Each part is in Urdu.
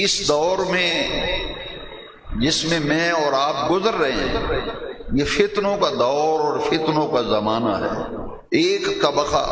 اس دور میں جس میں اور آپ گزر رہے ہیں، یہ فتنوں کا دور اور فتنوں کا زمانہ ہے۔ ایک طبقہ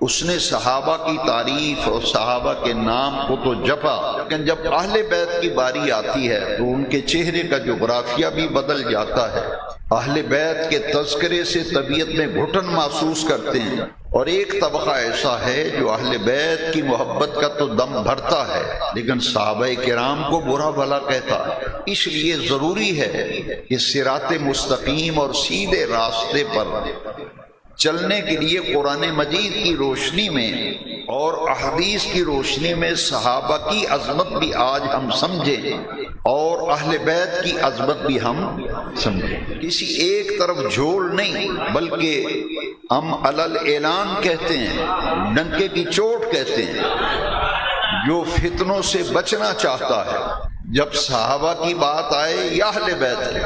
اس نے صحابہ کی تعریف اور صحابہ کے نام کو تو جپا، لیکن جب اہل بیت کی باری آتی ہے تو ان کے چہرے کا جغرافیہ بھی بدل جاتا ہے۔ اہل بیت کے تذکرے سے طبیعت میں گھٹن محسوس کرتے ہیں، اور ایک طبقہ ایسا ہے جو اہل بیت کی محبت کا تو دم بھرتا ہے لیکن صحابہ کرام کو برا بھلا کہتا ہے۔ اس لیے ضروری ہے کہ صراط مستقیم اور سیدھے راستے پر چلنے کے لیے قرآن مجید کی روشنی میں اور احادیث کی روشنی میں صحابہ کی عظمت بھی آج ہم سمجھیں اور اہل بیت کی عظمت بھی ہم سمجھیں۔ کسی ایک طرف جھول نہیں، بلکہ ہم علل اعلان کہتے ہیں، ڈنکے کی چوٹ کہتے ہیں۔ جو فتنوں سے بچنا چاہتا ہے، جب صحابہ کی بات آئے یا اہل بیت کی،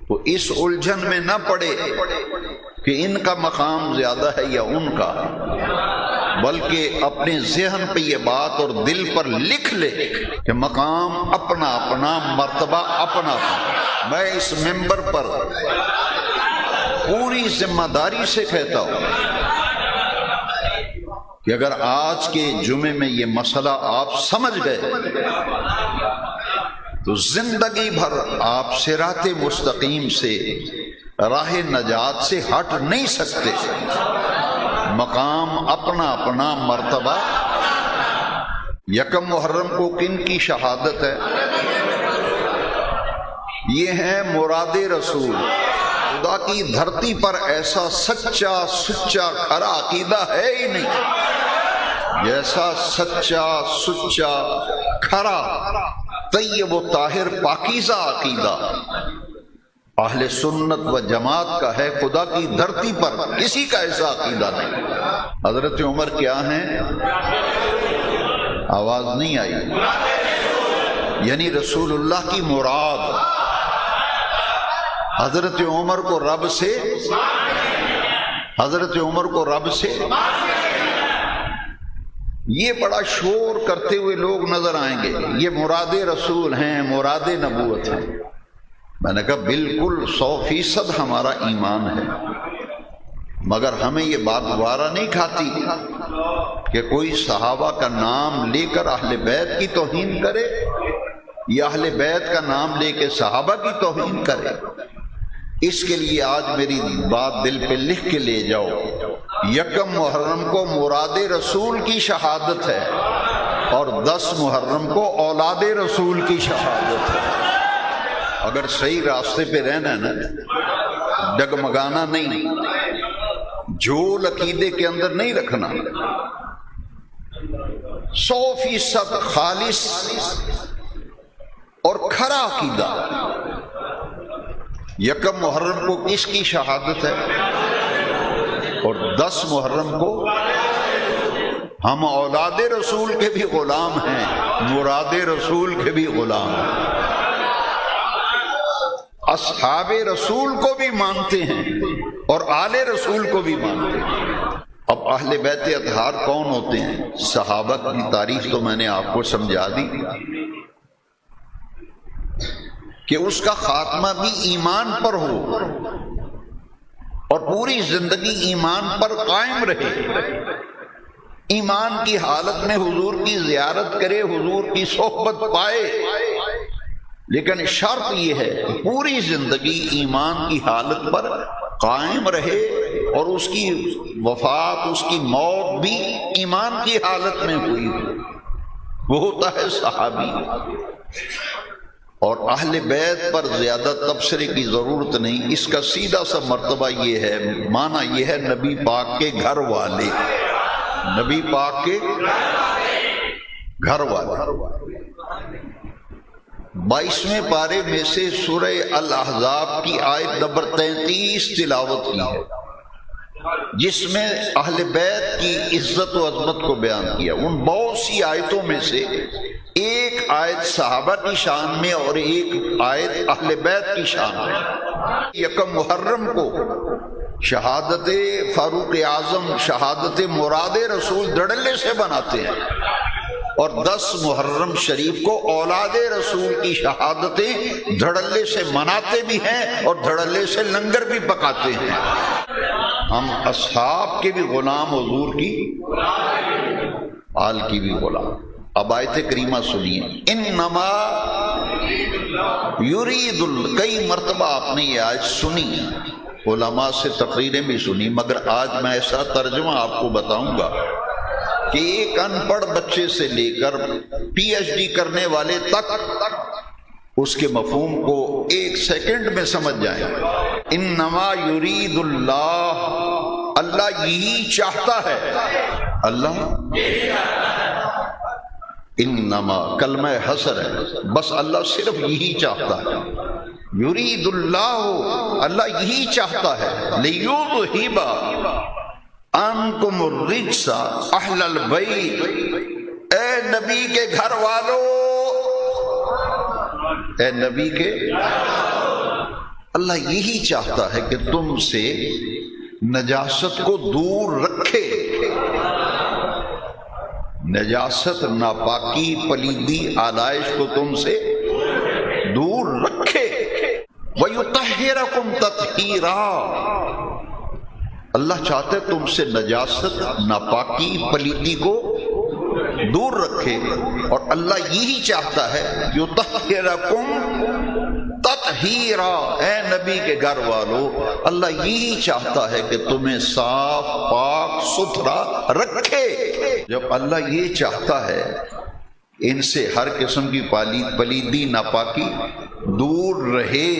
تو اس الجھن میں نہ پڑے کہ ان کا مقام زیادہ ہے یا ان کا، بلکہ اپنے ذہن پہ یہ بات اور دل پر لکھ لے کہ مقام اپنا اپنا، مرتبہ اپنا اپنا۔ میں اس منبر پر پوری ذمہ داری سے کہتا ہوں کہ اگر آج کے جمعے میں یہ مسئلہ آپ سمجھ گئے تو زندگی بھر آپ صراط مستقیم سے، راہ نجات سے ہٹ نہیں سکتے۔ مقام اپنا اپنا، مرتبہ۔ یکم محرم کو کن کی شہادت ہے؟ یہ ہے مراد رسول۔ خدا کی دھرتی پر ایسا سچا کھرا عقیدہ ہے ہی نہیں جیسا سچا کھرا طیب و طاہر پاکیزہ عقیدہ اہل سنت و جماعت کا ہے۔ خدا کی دھرتی پر کسی کا ایسا عقیدہ نہیں۔ حضرت عمر کیا ہیں؟ آواز نہیں آئی؟ یعنی رسول اللہ کی مراد۔ حضرت عمر کو رب سے، حضرت عمر کو رب سے، یہ بڑا شور کرتے ہوئے لوگ نظر آئیں گے، یہ مراد رسول ہیں، مراد نبوت ہیں۔ میں نے کہا بالکل 100% ہمارا ایمان ہے، مگر ہمیں یہ بات وارا نہیں کھاتی کہ کوئی صحابہ کا نام لے کر اہل بیت کی توہین کرے یا اہل بیت کا نام لے کے صحابہ کی توہین کرے۔ اس کے لیے آج میری بات دل پہ لکھ کے لے جاؤ۔ یکم محرم کو مراد رسول کی شہادت ہے اور 10 محرم کو اولاد رسول کی شہادت ہے۔ اگر صحیح راستے پہ رہنا ہے نا، ڈگمگانا نہیں، جھول عقیدے کے اندر نہیں رکھنا، 100% خالص اور کھرا عقیدہ۔ یکم محرم کو کس کی شہادت ہے اور 10 محرم کو ہم اولاد رسول کے بھی غلام ہیں، مراد رسول کے بھی غلام ہیں، اصحاب رسول کو بھی مانتے ہیں اور آل رسول کو بھی مانتے ہیں۔ اب اہل بیت اطہار کون ہوتے ہیں؟ صحابہ کی تعریف تو میں نے آپ کو سمجھا دی کہ اس کا خاتمہ بھی ایمان پر ہو اور پوری زندگی ایمان پر قائم رہے، ایمان کی حالت میں حضور کی زیارت کرے، حضور کی صحبت پائے، لیکن شرط یہ ہے کہ پوری زندگی ایمان کی حالت پر قائم رہے اور اس کی وفات، اس کی موت بھی ایمان کی حالت میں ہوئی ہو۔ وہ ہوتا ہے صحابی۔ اور اہل بیت پر زیادہ تبصرے کی ضرورت نہیں، اس کا سیدھا سا مرتبہ یہ ہے، معنی یہ ہے نبی پاک کے گھر والے، نبی پاک کے گھر والے۔ 22ویں پارے میں سے سورہ الاحزاب کی آیت نمبر 33 تلاوت کی ہے، جس میں اہل بیت کی عزت و عظمت کو بیان کیا۔ ان بہت سی آیتوں میں سے ایک آیت صحابہ کی شان میں اور ایک آیت اہل بیت کی شان میں۔ یکم محرم کو شہادت فاروق اعظم، شہادت مراد رسول دھڑلے سے بناتے ہیں، اور 10 محرم شریف کو اولاد رسول کی شہادتیں دھڑلے سے مناتے بھی ہیں اور دھڑلے سے لنگر بھی پکاتے ہیں۔ ہم اصحاب کے بھی غلام، حضور کی آل کی بھی غلام۔ اب آیت کریمہ سنیے، انما یرید کئی مرتبہ آپ نے یہ آیت سنی، علماء سے تقریریں بھی سنی، مگر آج میں ایسا ترجمہ آپ کو بتاؤں گا کہ ایک ان پڑھ بچے سے لے کر پی ایچ ڈی کرنے والے تک اس کے مفہوم کو 1 سیکنڈ میں سمجھ جائیں۔ انما یرید اللہ، اللہ یہی چاہتا ہے، اللہ انما کلمہ حصر ہے، بس اللہ صرف یہی چاہتا ہے۔ یرید اللہ، اللہ یہی چاہتا ہے، لیذہب عنکم الرجس اہل البیت، اے نبی کے گھر والو، اے نبی کے، اللہ یہی چاہتا ہے کہ تم سے نجاست کو دور رکھے، نجاست، ناپاکی، پلیدی، آلائش کو تم سے دور رکھے، وَيُطَهِّرَكُمْ تَطْهِيرًا، اللہ چاہتے تم سے نجاست، ناپاکی، پلیدی کو دور رکھے، اور اللہ یہی چاہتا ہے یطہرکم تطہیرا، اے نبی کے گھر والو، اللہ یہی چاہتا ہے کہ تمہیں صاف، پاک، ستھرا رکھے۔ جب اللہ یہ چاہتا ہے ان سے ہر قسم کی پلیدی، ناپاکی دور رہے،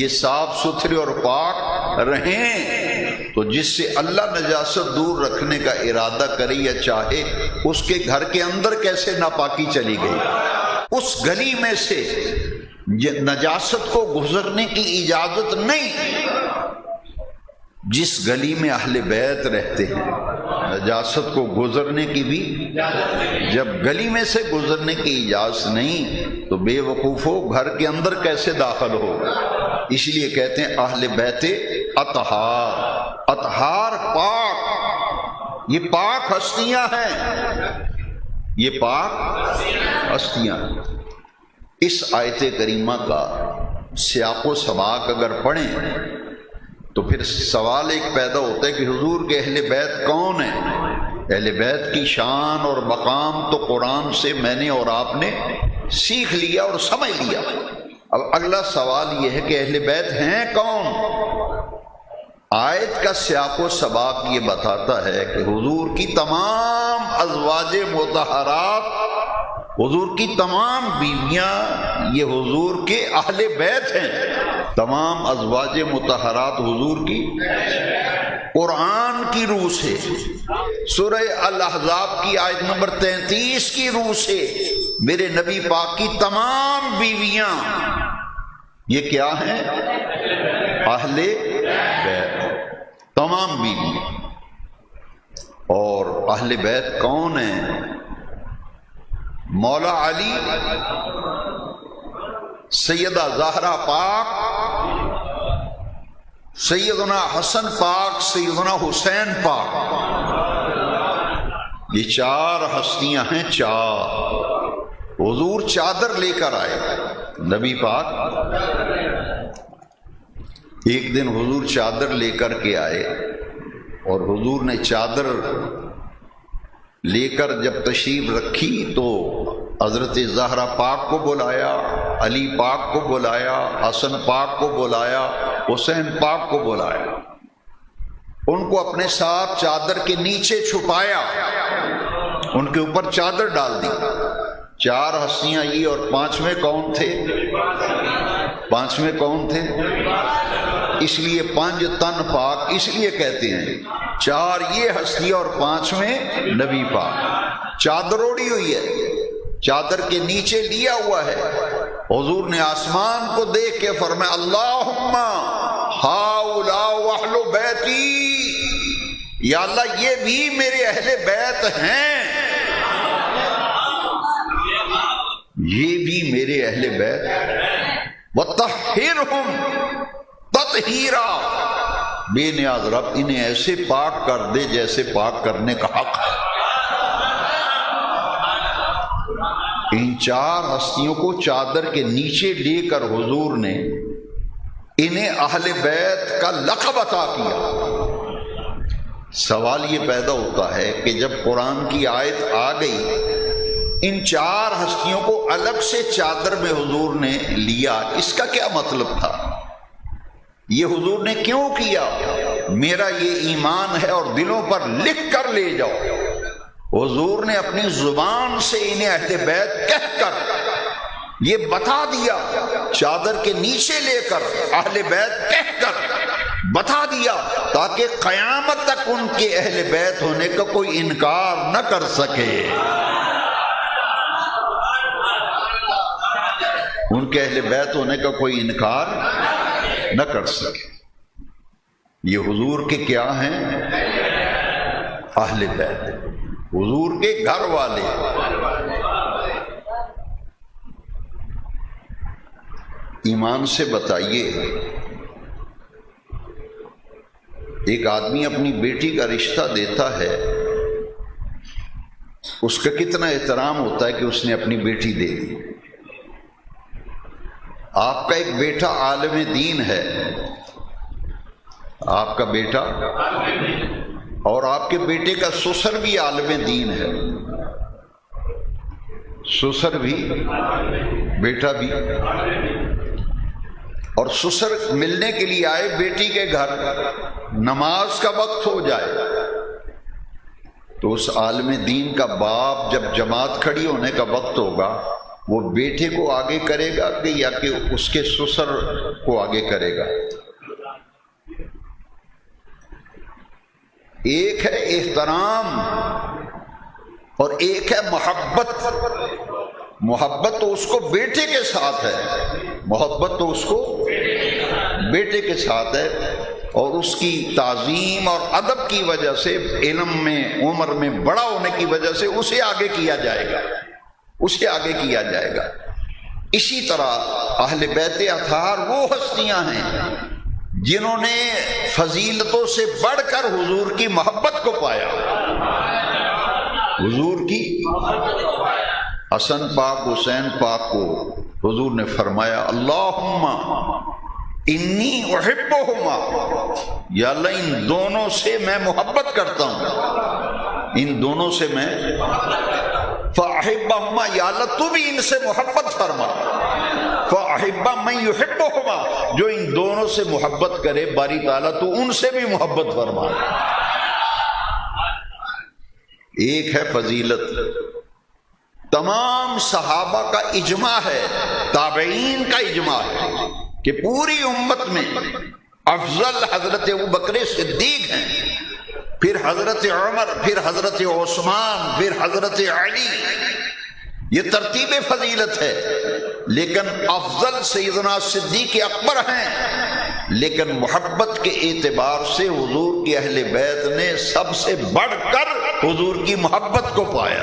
یہ صاف ستھرے اور پاک رہیں، تو جس سے اللہ نجاست دور رکھنے کا ارادہ کرے یا چاہے، اس کے گھر کے اندر کیسے ناپاکی چلی گئی، اس گلی میں سے نجاست کو گزرنے کی اجازت نہیں۔ جس گلی میں اہل بیت رہتے ہیں نجاست کو گزرنے کی بھی، جب گلی میں سے گزرنے کی اجازت نہیں تو بے وقوفو گھر کے اندر کیسے داخل ہو؟ اس لیے کہتے ہیں اہل بیت اطہار، اطہار پاک، یہ پاک ہستیاں ہیں، یہ پاک ہستیاں ہیں۔ اس آیت کریمہ کا سیاق و سباق اگر پڑھیں تو پھر سوال ایک پیدا ہوتا ہے کہ حضور کے اہل بیت کون ہیں؟ اہل بیت کی شان اور مقام تو قرآن سے میں نے اور آپ نے سیکھ لیا اور سمجھ لیا۔ اب اگلا سوال یہ ہے کہ اہل بیت ہیں کون؟ آیت کا سیاق و سباق یہ بتاتا ہے کہ حضور کی تمام ازواج مطہرات، حضور کی تمام بیویاں یہ حضور کے اہل بیت ہیں، تمام ازواج مطہرات حضور کی قرآن کی روح سے، سورہ الاحزاب کی آیت نمبر 33 کی روح سے میرے نبی پاک کی تمام بیویاں یہ کیا ہیں؟ اہل بیت، تمام بیویاں۔ اور اہل بیت کون ہیں؟ مولا علی، سیدہ زہرا پاک، سیدنا حسن پاک، سیدنا حسین پاک، یہ 4 ہستیاں ہیں، 4۔ حضور چادر لے کر آئے، نبی پاک ایک دن حضور چادر لے کر کے آئے، اور حضور نے چادر لے کر جب تشریف رکھی تو حضرت زہرا پاک کو بلایا، علی پاک کو بلایا، حسن پاک کو بلایا، حسین پاک کو بلایا، ان کو اپنے ساتھ چادر کے نیچے چھپایا، ان کے اوپر چادر ڈال دی۔ 4 ہستیاں یہ، اور 5ویں کون تھے؟ 5ویں کون تھے؟ اس لیے 5 تن پاک اس لیے کہتے ہیں، 4 یہ ہستی اور 5ویں نبی پاک۔ چادر اوڑی ہوئی ہے، چادر کے نیچے لیا ہوا ہے۔ حضور نے آسمان کو دیکھ کے فرمایا اللہم ہاؤلاء اہل بیتی، یا اللہ یہ بھی میرے اہل بیت ہیں، یہ بھی میرے اہل بیت، وطہرہم تطہیرا، بے نیاز رب انہیں ایسے پاک کر دے جیسے پاک کرنے کا حق ہے۔ ان چار ہستیوں کو چادر کے نیچے لے کر حضور نے انہیں اہل بیت کا لقب عطا کیا۔ سوال یہ پیدا ہوتا ہے کہ جب قرآن کی آیت آ گئی، ان چار ہستیوں کو الگ سے چادر میں حضور نے لیا، اس کا کیا مطلب تھا؟ یہ حضور نے کیوں کیا؟ میرا یہ ایمان ہے اور دلوں پر لکھ کر لے جاؤ۔ حضور نے اپنی زبان سے انہیں اہل بیت کہہ کر یہ بتا دیا، چادر کے نیچے لے کر اہل بیت کہہ کر بتا دیا، تاکہ قیامت تک ان کے اہل بیت ہونے کا کوئی انکار نہ کر سکے، ان کے اہل بیت ہونے کا کوئی انکار نہ کر سکے۔ یہ حضور کے کیا ہیں؟ اہل بیت، حضور کے گھر والے۔ ایمان سے بتائیے، ایک آدمی اپنی بیٹی کا رشتہ دیتا ہے، اس کا کتنا احترام ہوتا ہے کہ اس نے اپنی بیٹی دے دی۔ آپ کا ایک بیٹا عالم دین ہے، آپ کا بیٹا، اور آپ کے بیٹے کا سسر بھی عالم دین ہے، سسر بھی، بیٹا بھی، اور سسر ملنے کے لیے آئے بیٹی کے گھر، نماز کا وقت ہو جائے تو اس عالم دین کا باپ جب جماعت کھڑی ہونے کا وقت ہوگا، وہ بیٹے کو آگے کرے گا کہ یا کہ اس کے سسر کو آگے کرے گا؟ ایک ہے احترام اور ایک ہے محبت۔ محبت تو اس کو بیٹے کے ساتھ ہے، محبت تو اس کو بیٹے کے ساتھ ہے، اور اس کی تعظیم اور ادب کی وجہ سے، علم میں عمر میں بڑا ہونے کی وجہ سے اسے آگے کیا جائے گا، اسے آگے کیا جائے گا۔ اسی طرح اہل بیت اطہار وہ ہستیاں ہیں جنہوں نے فضیلتوں سے بڑھ کر حضور کی محبت کو پایا، حضور کی۔ حسن پاک حسین پاک کو حضور نے فرمایا، اللہم انی احبہما، یا اللہ ان دونوں سے میں محبت کرتا ہوں، ان دونوں سے میں، فاحبہما، یا اللہ تو بھی ان سے محبت فرما، فاحب من یحبہما، جو ان دونوں سے محبت کرے باری تعالیٰ تو ان سے بھی محبت فرما۔ ایک ہے فضیلت، تمام صحابہ کا اجماع ہے، تابعین کا اجماع ہے کہ پوری امت میں افضل حضرت ابوبکر صدیق ہیں، پھر حضرت عمر، پھر حضرت عثمان، پھر حضرت علی، یہ ترتیب فضیلت ہے۔ لیکن افضل سیدنا صدیق اکبر ہیں، لیکن محبت کے اعتبار سے حضور کی اہل بیت نے سب سے بڑھ کر حضور کی محبت کو پایا۔